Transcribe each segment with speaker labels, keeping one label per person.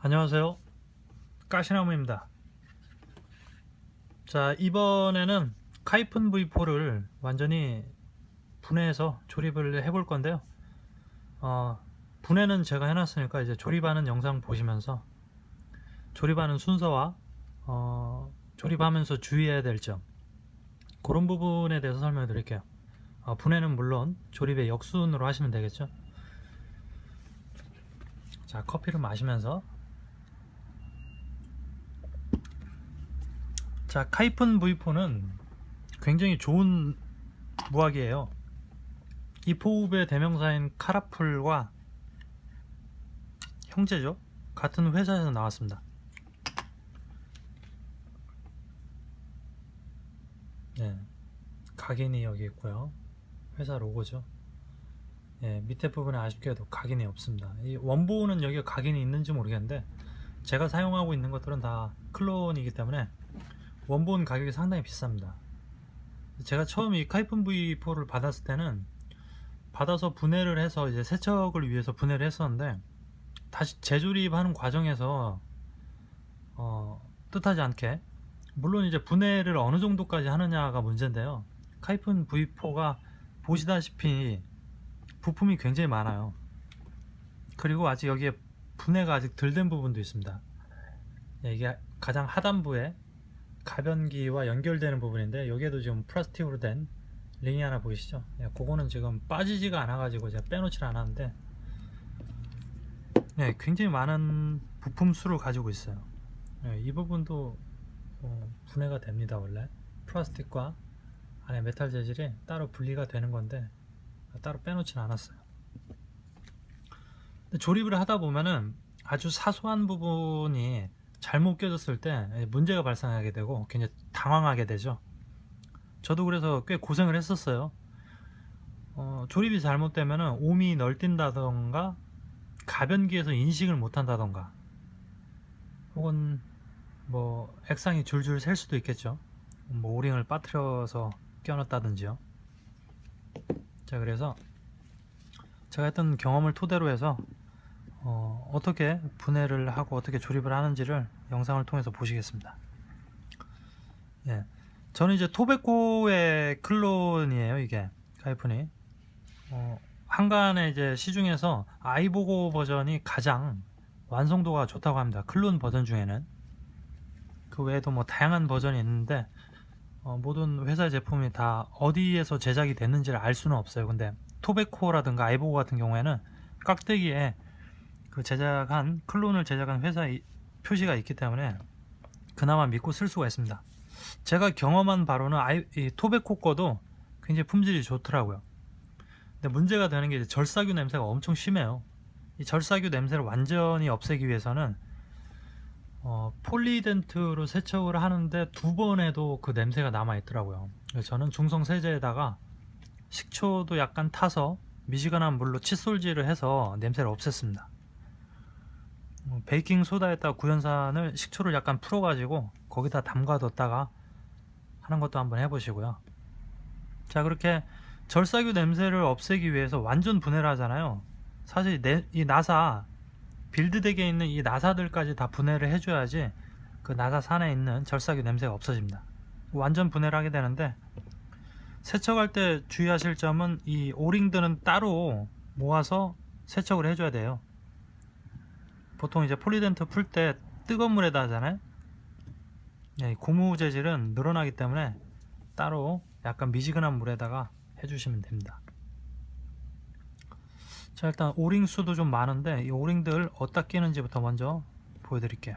Speaker 1: 안녕하세요, 가시나무입니다. 자, 이번에는 카이픈 V4를 완전히 분해해서 조립을 해볼 건데요. 분해는 제가 해놨으니까 이제 조립하는 영상 보시면서 조립하는 순서와 조립하면서 주의해야 될 점, 그런 부분에 대해서 설명해 드릴게요. 분해는 물론 조립의 역순으로 하시면 되겠죠. 자, 커피를 마시면서, 자, 카이픈 V4는 굉장히 좋은 무화기예요. 이 포읍의 대명사인 카라풀과 형제죠. 같은 회사에서 나왔습니다. 네, 각인이 여기 있고요. 회사 로고죠. 네, 밑에 부분에 아쉽게도 각인이 없습니다. 이 원본은 여기 각인이 있는지 모르겠는데 제가 사용하고 있는 것들은 다 클론이기 때문에 원본 가격이 상당히 비쌉니다. 제가 처음 이 카이픈 V4를 받았을 때는 받아서 분해를 해서 이제 세척을 위해서 분해를 했었는데, 다시 재조립하는 과정에서 뜻하지 않게, 물론 이제 분해를 어느 정도까지 하느냐가 문제인데요, 카이픈 V4가 보시다시피 부품이 굉장히 많아요. 그리고 아직 여기에 분해가 아직 덜 된 부분도 있습니다. 이게 가장 하단부에 가변기와 연결되는 부분인데, 여기에도 지금 플라스틱으로 된 링이 하나 보이시죠? 그거는 지금 빠지지가 않아 가지고 제가 빼놓질 않았는데, 굉장히 많은 부품 수를 가지고 있어요. 이 부분도 분해가 됩니다. 원래 플라스틱과 안에 메탈 재질이 따로 분리가 되는 건데 따로 빼놓진 않았어요. 근데 조립을 하다 보면은 아주 사소한 부분이 잘못 껴졌을 때 문제가 발생하게 되고 굉장히 당황하게 되죠. 저도 그래서 꽤 고생을 했었어요. 조립이 잘못되면은 옴이 널뛴다던가 가변기에서 인식을 못한다던가, 혹은 뭐 액상이 줄줄 셀 수도 있겠죠. 뭐 오링을 빠뜨려서 껴놨다든지요. 자, 그래서 제가 했던 경험을 토대로 해서 어떻게 분해를 하고 어떻게 조립을 하는지를 영상을 통해서 보시겠습니다. 예, 저는 이제 토베코의 클론이에요. 이게 카이픈이 한간에 이제 시중에서 아이보고 버전이 가장 완성도가 좋다고 합니다. 클론 버전 중에는. 그 외에도 뭐 다양한 버전이 있는데 모든 회사 제품이 다 어디에서 제작이 됐는지를 알 수는 없어요. 근데 토베코라든가 아이보고 같은 경우에는 깍대기에 그 클론을 제작한 회사의 표시가 있기 때문에 그나마 믿고 쓸 수가 있습니다. 제가 경험한 바로는 이 토베코 거도 굉장히 품질이 좋더라고요. 근데 문제가 되는 게 이제 절사규 냄새가 엄청 심해요. 이 절사규 냄새를 완전히 없애기 위해서는 폴리덴트로 세척을 하는데 2번 해도 그 냄새가 남아 있더라고요. 그래서 저는 중성 세제에다가 식초도 약간 타서 미지근한 물로 칫솔질을 해서 냄새를 없앴습니다. 베이킹 소다에다가 구연산을, 식초를 약간 풀어 가지고 거기다 담가뒀다가 하는 것도 한번 해보시고요. 자, 그렇게 절사규 냄새를 없애기 위해서 완전 분해를 하잖아요. 사실 이 나사, 빌드덱에 있는 이 나사들까지 다 분해를 해줘야지 그 나사 산에 있는 절사규 냄새가 없어집니다. 완전 분해를 하게 되는데, 세척할 때 주의하실 점은 이 오링들은 따로 모아서 세척을 해줘야 돼요. 보통 이제 폴리덴트 풀 때 뜨거운 물에다 하잖아요. 고무 재질은 늘어나기 때문에 따로 약간 미지근한 물에다가 해주시면 됩니다. 자, 일단 오링 수도 좀 많은데 이 오링들 어디다 끼는지부터 먼저 보여드릴게요.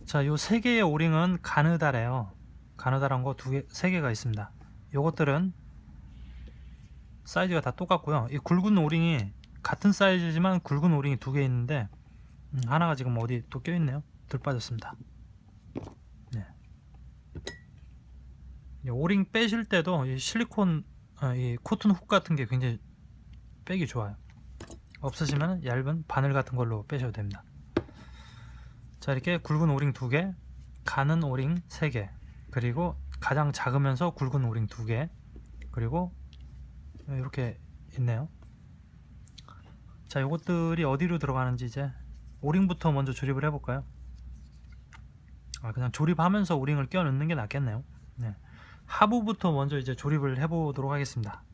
Speaker 1: 자, 요 3개의 오링은 가느다래요. 가느다란 거 3개가 있습니다. 요것들은 사이즈가 다 똑같고요. 이 굵은 오링이 같은 사이즈지만 굵은 오링이 2개 있는데 하나가 지금 어디 또 껴있네요. 덜 빠졌습니다. 네. 오링 빼실 때도 이 실리콘, 이 코튼 훅 같은 게 굉장히 빼기 좋아요. 없으시면 얇은 바늘 같은 걸로 빼셔도 됩니다. 자, 이렇게 굵은 오링 2개, 가는 오링 3개, 그리고 가장 작으면서 굵은 오링 2개, 그리고 이렇게 있네요. 자, 요것들이 어디로 들어가는지 이제 오링부터 먼저 조립을 해볼까요? 그냥 조립하면서 오링을 끼워 넣는 게 낫겠네요. 네. 하부부터 먼저 이제 조립을 해보도록 하겠습니다.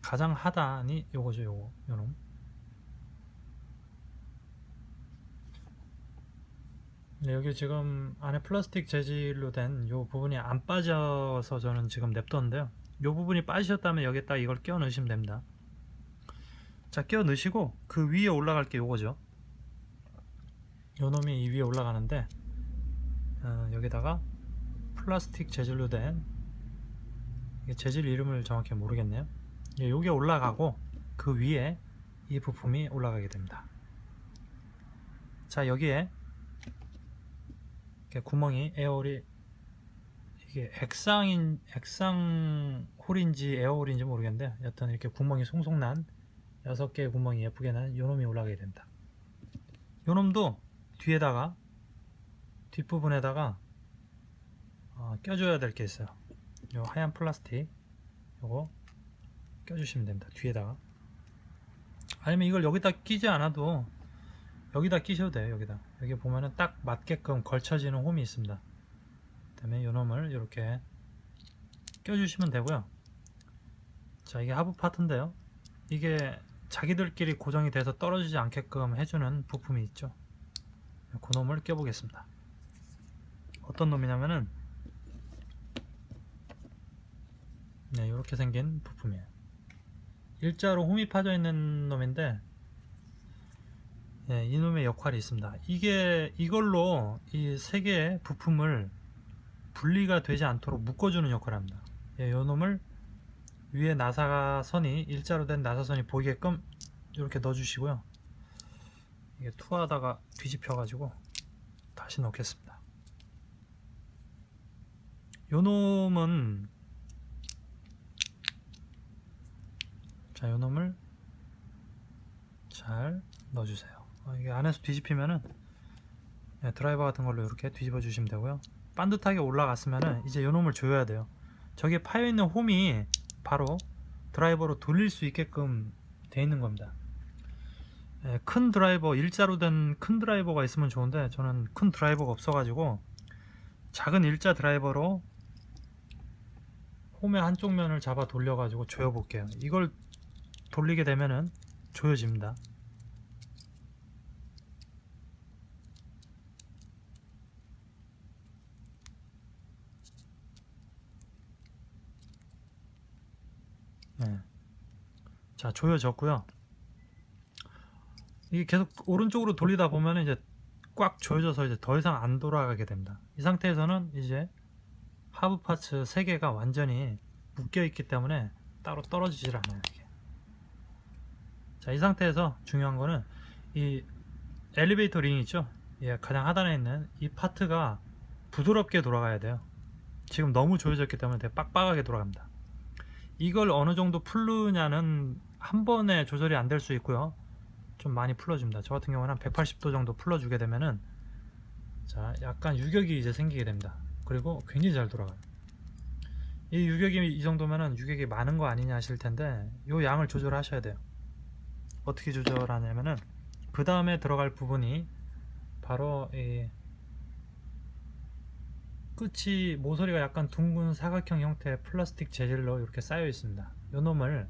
Speaker 1: 가장 하단이 요거죠. 요놈. 네, 여기 지금 안에 플라스틱 재질로 된 요 부분이 안 빠져서 저는 지금 냅뒀는데요. 요 부분이 빠지셨다면 여기에다 이걸 끼워 넣으시면 됩니다. 자, 끼워 넣으시고 그 위에 올라갈 게 요거죠. 요 놈이 이 위에 올라가는데 여기다가 플라스틱 재질로 된, 재질 이름을 정확히 모르겠네요. 요게 올라가고 그 위에 이 부품이 올라가게 됩니다. 자, 여기에 구멍이, 에어홀이, 이게 액상 홀인지 에어홀인지 모르겠는데 여튼 이렇게 구멍이 송송 난 6개의 구멍이 예쁘게 난 요놈이 올라가게 됩니다. 요놈도 뒤에다가, 뒷부분에다가 껴줘야 될 게 있어요. 요 하얀 플라스틱 요거 껴주시면 됩니다. 뒤에다가. 아니면 이걸 여기다 끼지 않아도 여기다 끼셔도 돼요. 여기 보면은 딱 맞게끔 걸쳐지는 홈이 있습니다. 그다음에 요놈을 이렇게 껴주시면 되고요. 자, 이게 하부 파트인데요. 이게 자기들끼리 고정이 돼서 떨어지지 않게끔 해주는 부품이 있죠. 그 놈을 껴보겠습니다. 어떤 놈이냐면은 네, 이렇게 생긴 부품이에요. 일자로 홈이 파져 있는 놈인데, 이 놈의 역할이 있습니다. 이걸로 이 세 개의 부품을 분리가 되지 않도록 묶어주는 역할을 합니다. 이 놈을 위에 나사선이, 일자로 된 나사선이 보이게끔 이렇게 넣어주시고요. 이게 투하다가 뒤집혀 가지고 다시 넣겠습니다. 요 놈은, 자, 요 놈을 잘 넣어주세요. 이게 안에서 뒤집히면은 드라이버 같은 걸로 이렇게 뒤집어 주시면 되고요. 반듯하게 올라갔으면은 이제 요 놈을 조여야 돼요. 저기에 파여 있는 홈이 바로 드라이버로 돌릴 수 있게끔 돼 있는 겁니다. 큰 드라이버, 일자로 된 큰 드라이버가 있으면 좋은데 저는 큰 드라이버가 없어가지고 작은 일자 드라이버로 홈의 한쪽 면을 잡아 돌려가지고 조여 볼게요. 이걸 돌리게 되면은 조여집니다. 자, 조여졌고요. 이게 계속 오른쪽으로 돌리다 보면 이제 꽉 조여져서 이제 더 이상 안 돌아가게 됩니다. 이 상태에서는 이제 하부 파츠 3개가 완전히 묶여 있기 때문에 따로 떨어지질 않아요. 이게. 자, 이 상태에서 중요한 거는 이 엘리베이터 링 있죠? 가장 하단에 있는 이 파트가 부드럽게 돌아가야 돼요. 지금 너무 조여졌기 때문에 되게 빡빡하게 돌아갑니다. 이걸 어느 정도 풀느냐는 한 번에 조절이 안 될 수 있고요. 좀 많이 풀어줍니다. 저 같은 경우는 한 180도 정도 풀어주게 되면은, 자, 약간 유격이 이제 생기게 됩니다. 그리고 굉장히 잘 돌아가요. 이 유격이 이 정도면은 유격이 많은 거 아니냐 하실 텐데, 요 양을 조절하셔야 돼요. 어떻게 조절하냐면은, 그 다음에 들어갈 부분이 바로 이 끝이, 모서리가 약간 둥근 사각형 형태의 플라스틱 재질로 이렇게 쌓여 있습니다. 요 놈을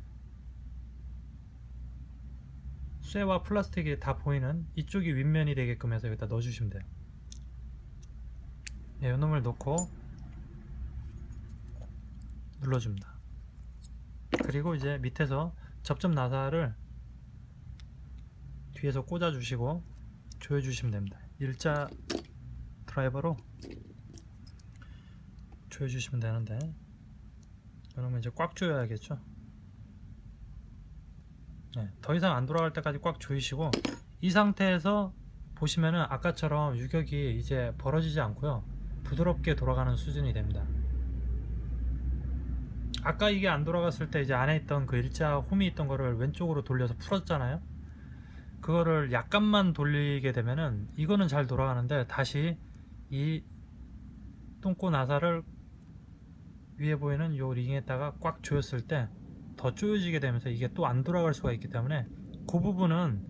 Speaker 1: 쇠와 플라스틱이 다 보이는 이쪽이 윗면이 되게끔 해서 여기다 넣어주시면 돼요. 요 놈을 넣고 눌러줍니다. 그리고 이제 밑에서 접점 나사를 뒤에서 꽂아주시고 조여주시면 됩니다. 일자 드라이버로 조여주시면 되는데, 그러면 이제 꽉 조여야겠죠. 더 이상 안 돌아갈 때까지 꽉 조이시고, 이 상태에서 보시면은 아까처럼 유격이 이제 벌어지지 않고요, 부드럽게 돌아가는 수준이 됩니다. 아까 이게 안 돌아갔을 때 이제 안에 있던 그 일자 홈이 있던 거를 왼쪽으로 돌려서 풀었잖아요. 그거를 약간만 돌리게 되면은 이거는 잘 돌아가는데, 다시 이 똥꼬 나사를 위에 보이는 요 링에다가 꽉 조였을 때 더 조여지게 되면서 이게 또 안 돌아갈 수가 있기 때문에 그 부분은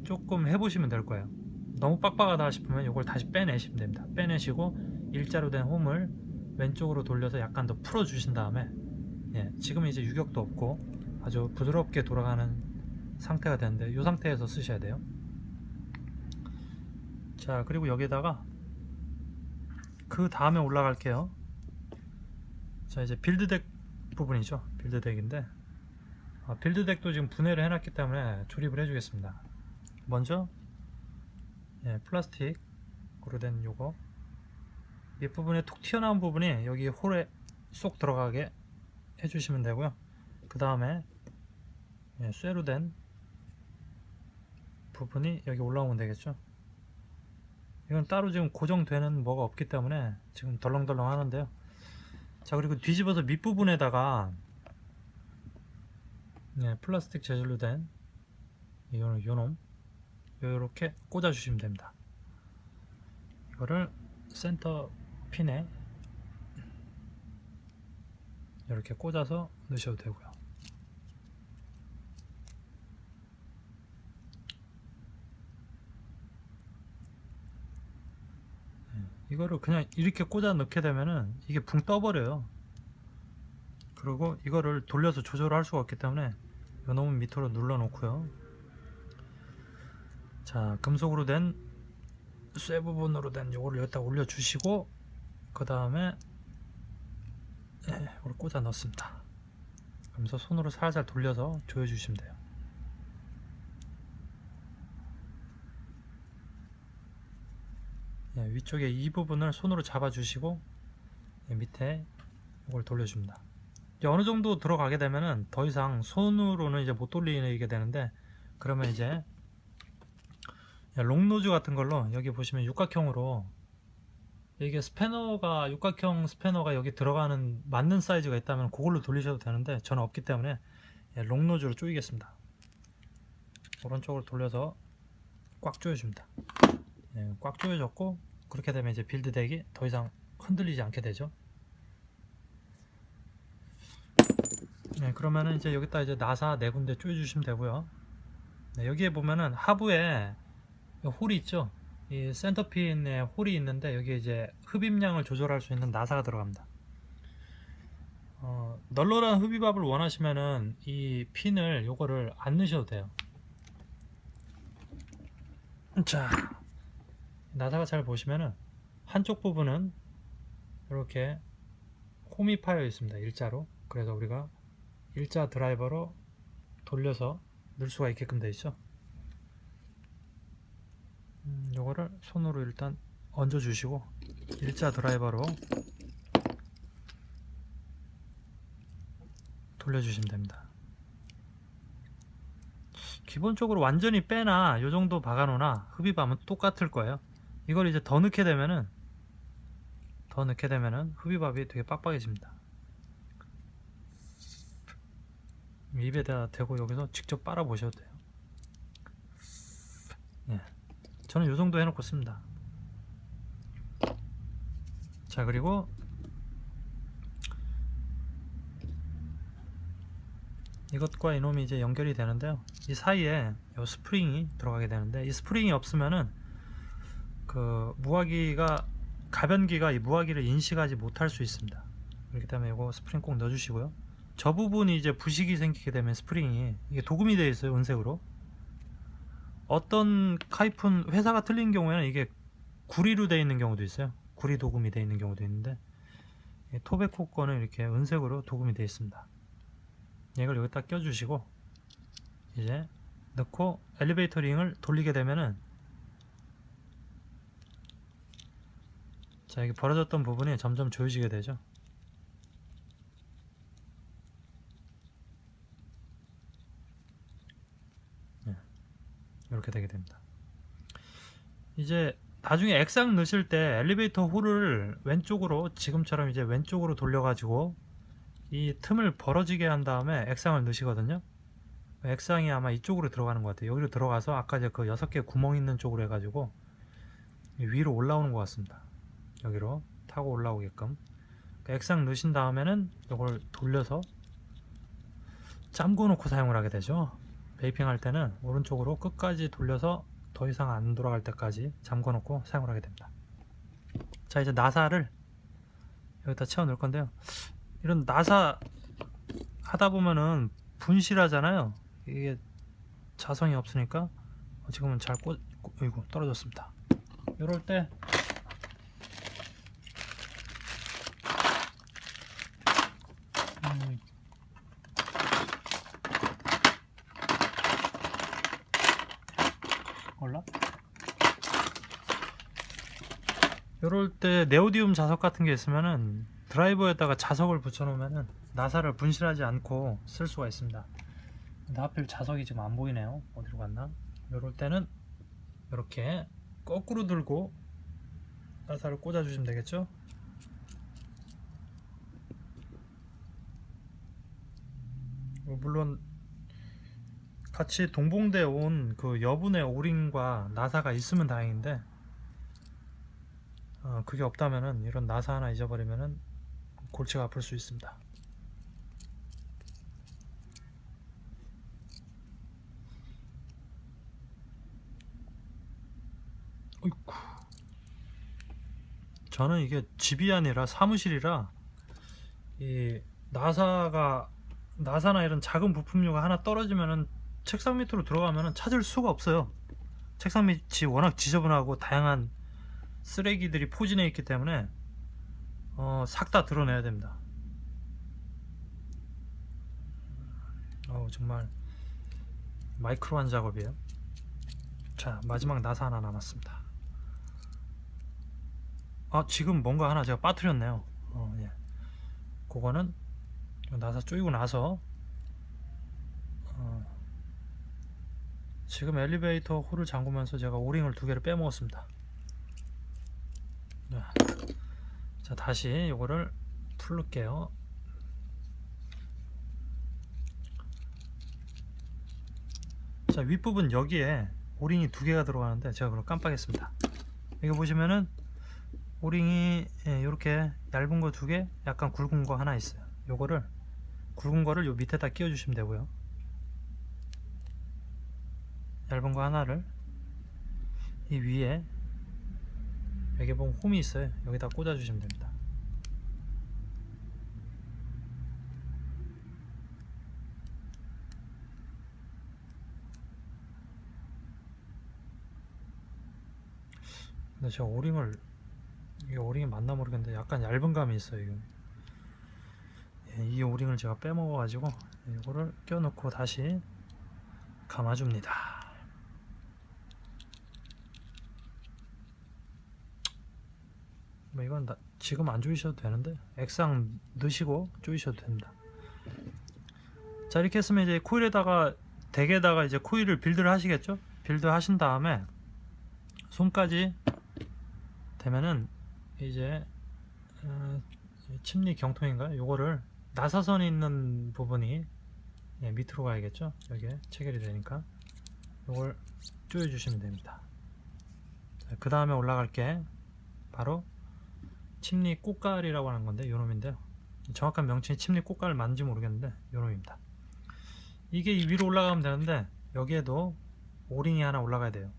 Speaker 1: 조금 해보시면 될 거예요. 너무 빡빡하다 싶으면 이걸 다시 빼내시면 됩니다. 빼내시고 일자로 된 홈을 왼쪽으로 돌려서 약간 더 풀어 주신 다음에, 예, 지금 이제 유격도 없고 아주 부드럽게 돌아가는 상태가 되는데 이 상태에서 쓰셔야 돼요. 자, 그리고 여기다가 그 다음에 올라갈게요. 자, 이제 빌드덱 부분이죠. 빌드덱인데 빌드덱도 지금 분해를 해놨기 때문에 조립을 해주겠습니다. 먼저, 예, 플라스틱으로 된 요거 윗부분에 툭 튀어나온 부분이 여기 홀에 쏙 들어가게 해주시면 되고요. 그 다음에, 예, 쇠로 된 부분이 여기 올라오면 되겠죠. 이건 따로 지금 고정되는 뭐가 없기 때문에 지금 덜렁덜렁 하는데요. 자, 그리고 뒤집어서 밑부분에다가, 예, 플라스틱 재질로 된 요놈 이렇게 꽂아 주시면 됩니다. 이거를 센터 핀에 이렇게 꽂아서 넣으셔도 되고요. 이거를 그냥 이렇게 꽂아 넣게 되면은 이게 붕 떠버려요. 그리고 이거를 돌려서 조절할 수가 없기 때문에 요놈은 밑으로 눌러 놓고요. 자, 금속으로 된 쇠 부분으로 된 요거를 여기다 올려 주시고, 그 다음에 이걸 꽂아 넣습니다. 그러면서 손으로 살살 돌려서 조여 주시면 돼요. 예, 위쪽에 이 부분을 손으로 잡아 주시고, 예, 밑에 이걸 돌려줍니다. 이제 어느 정도 들어가게 되면은 더 이상 손으로는 이제 못 돌리게 되는데, 그러면 이제 롱노즈 같은 걸로 여기 보시면 육각형으로, 이게 스패너가 육각형 스패너가 여기 들어가는 맞는 사이즈가 있다면 그걸로 돌리셔도 되는데 저는 없기 때문에, 예, 롱노즈로 조이겠습니다. 오른쪽으로 돌려서 꽉 조여줍니다. 예, 꽉 조여졌고, 그렇게 되면 이제 빌드덱이 더 이상 흔들리지 않게 되죠. 네, 그러면은 이제 여기다 이제 나사 4군데 조여주시면 되고요. 네, 여기에 보면은 하부에 홀이 있죠. 이 센터핀에 홀이 있는데 여기에 이제 흡입량을 조절할 수 있는 나사가 들어갑니다. 널널한 흡입압을 원하시면은 이 핀을 요거를 안 넣으셔도 돼요. 자, 나사가 잘 보시면은 한쪽 부분은 이렇게 홈이 파여 있습니다. 일자로. 그래서 우리가 일자 드라이버로 돌려서 넣을 수가 있게끔 되어 있죠. 요거를 손으로 일단 얹어 주시고 일자 드라이버로 돌려 주시면 됩니다. 기본적으로 완전히 빼나 요정도 박아 놓으나 흡입하면 똑같을 거예요. 이걸 이제 더 넣게 되면은 흡입압이 되게 빡빡해집니다. 입에다 대고 여기서 직접 빨아 보셔도 돼요. 예, 저는 요 정도 해놓고 씁니다. 자, 그리고 이것과 이놈이 이제 연결이 되는데요. 이 사이에 요 스프링이 들어가게 되는데, 이 스프링이 없으면은 그 무화기가, 가변기가 이 무화기를 인식하지 못할 수 있습니다. 그렇기 때문에 이거 스프링 꼭 넣어주시고요. 저 부분이 이제 부식이 생기게 되면 스프링이 이게 도금이 되어 있어요, 은색으로. 어떤 카이픈 회사가 틀린 경우에는 이게 구리로 되어 있는 경우도 있어요. 구리 도금이 되어 있는 경우도 있는데, 토베코 거는 이렇게 은색으로 도금이 되어 있습니다. 이걸 여기다 껴주시고 이제 넣고 엘리베이터 링을 돌리게 되면은, 자, 이게 벌어졌던 부분이 점점 조여지게 되죠. 네, 이렇게 되게 됩니다. 이제 나중에 액상 넣으실 때 엘리베이터 홀을 왼쪽으로, 지금처럼 이제 왼쪽으로 돌려 가지고 이 틈을 벌어지게 한 다음에 액상을 넣으시거든요. 액상이 아마 이쪽으로 들어가는 것 같아요. 여기로 들어가서 아까 그 6개 구멍 있는 쪽으로 해가지고 위로 올라오는 것 같습니다. 여기로 타고 올라오게끔. 액상 넣으신 다음에는 이걸 돌려서 잠궈 놓고 사용을 하게 되죠. 베이핑 할 때는 오른쪽으로 끝까지 돌려서 더 이상 안 돌아갈 때까지 잠궈 놓고 사용을 하게 됩니다. 자, 이제 나사를 여기다 채워 넣을 건데요. 이런 나사 하다 보면은 분실하잖아요. 이게 자성이 없으니까 지금은 잘 어이구 떨어졌습니다. 이럴 때 올라? 이럴 때 네오디움 자석 같은 게 있으면은 드라이버에다가 자석을 붙여 놓으면은 나사를 분실하지 않고 쓸 수가 있습니다. 근데 하필 자석이 지금 안 보이네요. 어디로 갔나? 이럴 때는 이렇게 거꾸로 들고 나사를 꽂아 주시면 되겠죠? 물론 같이 동봉되어 온 그 여분의 오링과 나사가 있으면 다행인데 그게 없다면은 이런 나사 하나 잊어버리면은 골치가 아플 수 있습니다. 어이쿠. 저는 이게 집이 아니라 사무실이라 이 나사나 이런 작은 부품류가 하나 떨어지면은 책상 밑으로 들어가면은 찾을 수가 없어요. 책상 밑이 워낙 지저분하고 다양한 쓰레기들이 포진해 있기 때문에 싹 다 드러내야 됩니다. 정말 마이크로한 작업이에요. 자, 마지막 나사 하나 남았습니다. 지금 뭔가 하나 제가 빠뜨렸네요. 예. 그거는 나사 조이고 나서 지금 엘리베이터 홀을 잠그면서 제가 오링을 2개를 빼먹었습니다. 자, 다시 이거를 풀을게요. 자, 윗부분 여기에 오링이 2개가 들어가는데 제가 그걸 깜빡했습니다. 여기 보시면은 오링이 이렇게 얇은 거 2개, 약간 굵은 거 하나 있어요. 요거를 굵은 거를 요 밑에다 끼워 주시면 되고요. 얇은 거 하나를 이 위에 여기 보면 홈이 있어요. 여기다 꽂아 주시면 됩니다. 근데 제가 이게 오링이 맞나 모르겠는데 약간 얇은 감이 있어요. 이 오링을 제가 빼먹어 가지고 이거를 껴놓고 다시 감아줍니다. 이건 지금 안 조이셔도 되는데 액상 넣으시고 조이셔도 됩니다. 자, 이렇게 했으면 이제 덱에다가 이제 코일을 빌드를 하시겠죠? 빌드 하신 다음에 손까지 되면은 이제 침리 경통인가요? 요거를 나사선이 있는 부분이 밑으로 가야겠죠? 여기에 체결이 되니까 요걸 조여 주시면 됩니다. 그 다음에 올라갈 게 바로 침리 꽃갈이라고 하는 건데 요놈인데요. 정확한 명칭이 침리 꽃갈 맞는지 모르겠는데 요놈입니다. 이게 위로 올라가면 되는데 여기에도 오링이 하나 올라가야 돼요.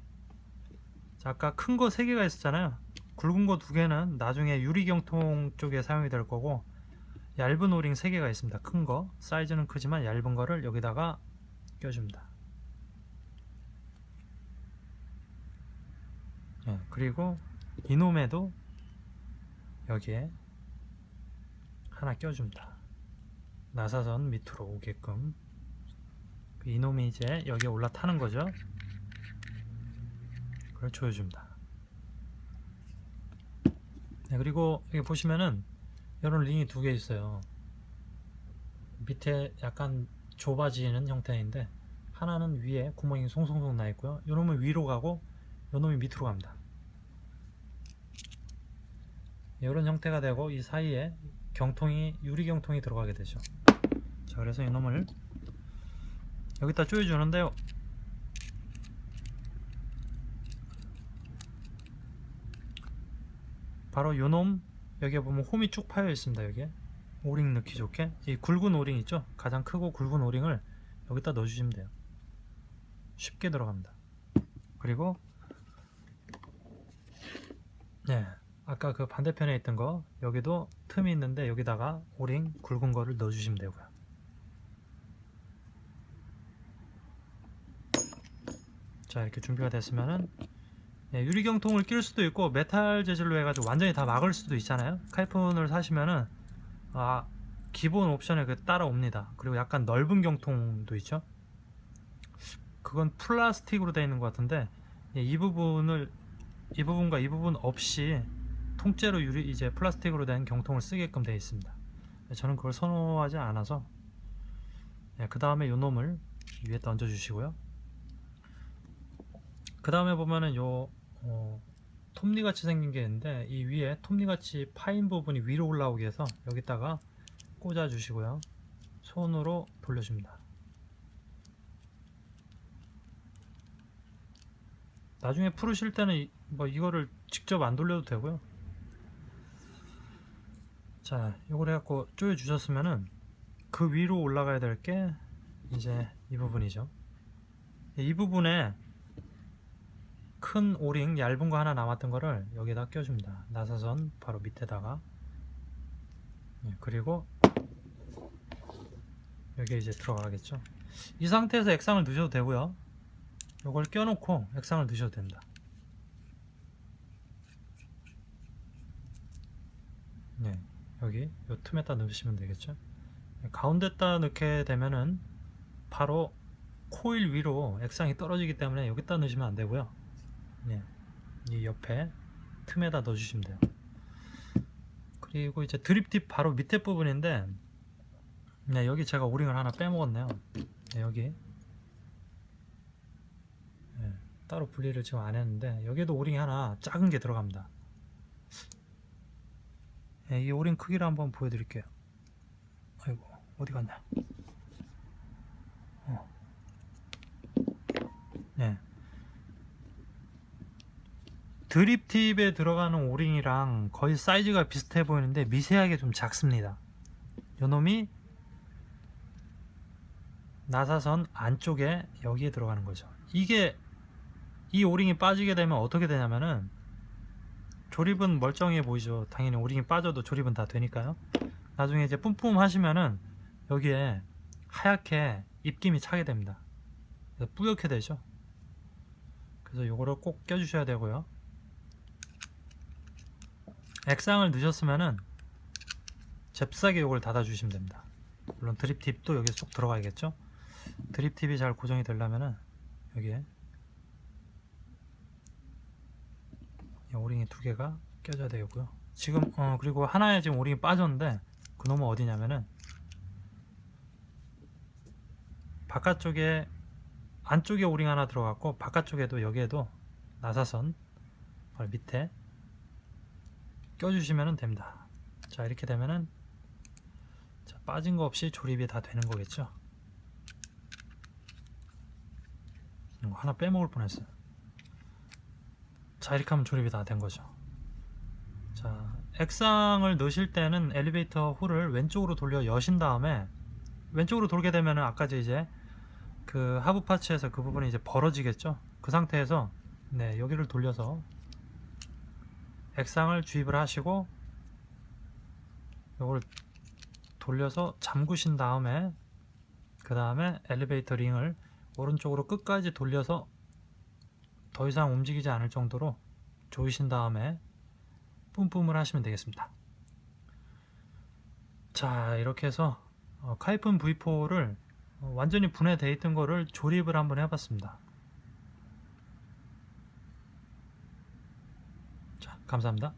Speaker 1: 자, 아까 큰 거 3개가 있었잖아요. 굵은 거 2개는 나중에 유리경통 쪽에 사용이 될 거고 얇은 오링 3개가 있습니다. 큰 거 사이즈는 크지만 얇은 거를 여기다가 껴줍니다. 그리고 이놈에도 여기에 하나 껴줍니다. 나사선 밑으로 오게끔. 이놈이 이제 여기에 올라타는 거죠. 그걸 조여줍니다. 그리고 여기 보시면은 이런 링이 2개 있어요. 밑에 약간 좁아지는 형태인데 하나는 위에 구멍이 송송송 나 있고요. 요놈은 위로 가고 요놈이 밑으로 갑니다. 이런 형태가 되고 이 사이에 유리경통이 들어가게 되죠. 자, 그래서 이놈을 여기다 조여주는데요. 바로 요놈 여기에 보면 홈이 쭉 파여 있습니다. 여기에 오링 넣기 좋게 이 굵은 오링 있죠? 가장 크고 굵은 오링을 여기다 넣어주시면 돼요. 쉽게 들어갑니다. 그리고 네, 아까 그 반대편에 있던 거 여기도 틈이 있는데 여기다가 오링 굵은 거를 넣어 주시면 되고요. 자, 이렇게 준비가 됐으면은 유리경통을 낄 수도 있고 메탈 재질로 해가지고 완전히 다 막을 수도 있잖아요. 카이픈을 사시면은 기본 옵션에 그 따라옵니다. 그리고 약간 넓은 경통도 있죠. 그건 플라스틱으로 되어 있는 것 같은데 이 부분과 이 부분 없이 통째로 이제 플라스틱으로 된 경통을 쓰게끔 되어 있습니다. 저는 그걸 선호하지 않아서 그 다음에 요 놈을 위에다 얹어 주시고요. 그 다음에 보면은 톱니 같이 생긴 게 있는데 이 위에 톱니 같이 파인 부분이 위로 올라오게 해서 여기다가 꽂아 주시고요. 손으로 돌려줍니다. 나중에 풀으실 때는 이거를 직접 안 돌려도 되고요. 자, 이걸 해갖고 조여 주셨으면은 그 위로 올라가야 될 게 이제 이 부분이죠. 이 부분에 큰 오링 얇은 거 하나 남았던 거를 여기다 껴줍니다. 나사선 바로 밑에다가 그리고 여기에 이제 들어가겠죠. 이 상태에서 액상을 넣으셔도 되고요. 이걸 껴놓고 액상을 넣으셔도 됩니다. 네, 여기 요 틈에다 넣으시면 되겠죠. 가운데다 넣게 되면은 바로 코일 위로 액상이 떨어지기 때문에 여기다 넣으시면 안 되고요. 네, 이 옆에 틈에다 넣어주시면 돼요. 그리고 이제 드립팁 바로 밑에 부분인데 여기 제가 오링을 하나 빼먹었네요. 여기 따로 분리를 지금 안 했는데 여기에도 오링이 하나 작은 게 들어갑니다. 이 오링 크기를 한번 보여드릴게요. 아이고, 어디 갔냐? 드립팁에 들어가는 오링이랑 거의 사이즈가 비슷해 보이는데 미세하게 좀 작습니다. 요놈이 나사선 안쪽에 여기에 들어가는 거죠. 이 오링이 빠지게 되면 어떻게 되냐면은 조립은 멀쩡해 보이죠. 당연히 오링이 빠져도 조립은 다 되니까요. 나중에 이제 뿜뿜 하시면은 여기에 하얗게 입김이 차게 됩니다. 그래서 뿌옇게 되죠. 그래서 요거를 꼭 껴주셔야 되고요. 액상을 넣으셨으면은 잽싸게 요걸 닫아 주시면 됩니다. 물론 드립팁도 여기 쏙 들어가야겠죠. 드립팁이 잘 고정이 되려면은 여기에 오링이 두 개가 껴져야 되고요. 지금 그리고 하나에 지금 오링이 빠졌는데 그놈은 어디냐면은 바깥쪽에 안쪽에 오링 하나 들어갔고 바깥쪽에도 여기에도 나사선 바로 밑에 껴주시면 됩니다. 자, 이렇게 되면은 빠진 거 없이 조립이 다 되는 거겠죠. 하나 빼먹을 뻔했어요. 자, 이렇게 하면 조립이 다 된 거죠. 자, 액상을 넣으실 때는 엘리베이터 홀을 왼쪽으로 돌려 여신 다음에 왼쪽으로 돌게 되면은 아까 이제 그 하부 파츠에서 그 부분이 이제 벌어지겠죠. 그 상태에서 여기를 돌려서 액상을 주입을 하시고 이걸 돌려서 잠그신 다음에 그 다음에 엘리베이터 링을 오른쪽으로 끝까지 돌려서 더 이상 움직이지 않을 정도로 조이신 다음에 뿜뿜을 하시면 되겠습니다. 자, 이렇게 해서 카이픈 V4를 완전히 분해되어 있던 거를 조립을 한번 해봤습니다. 자, 감사합니다.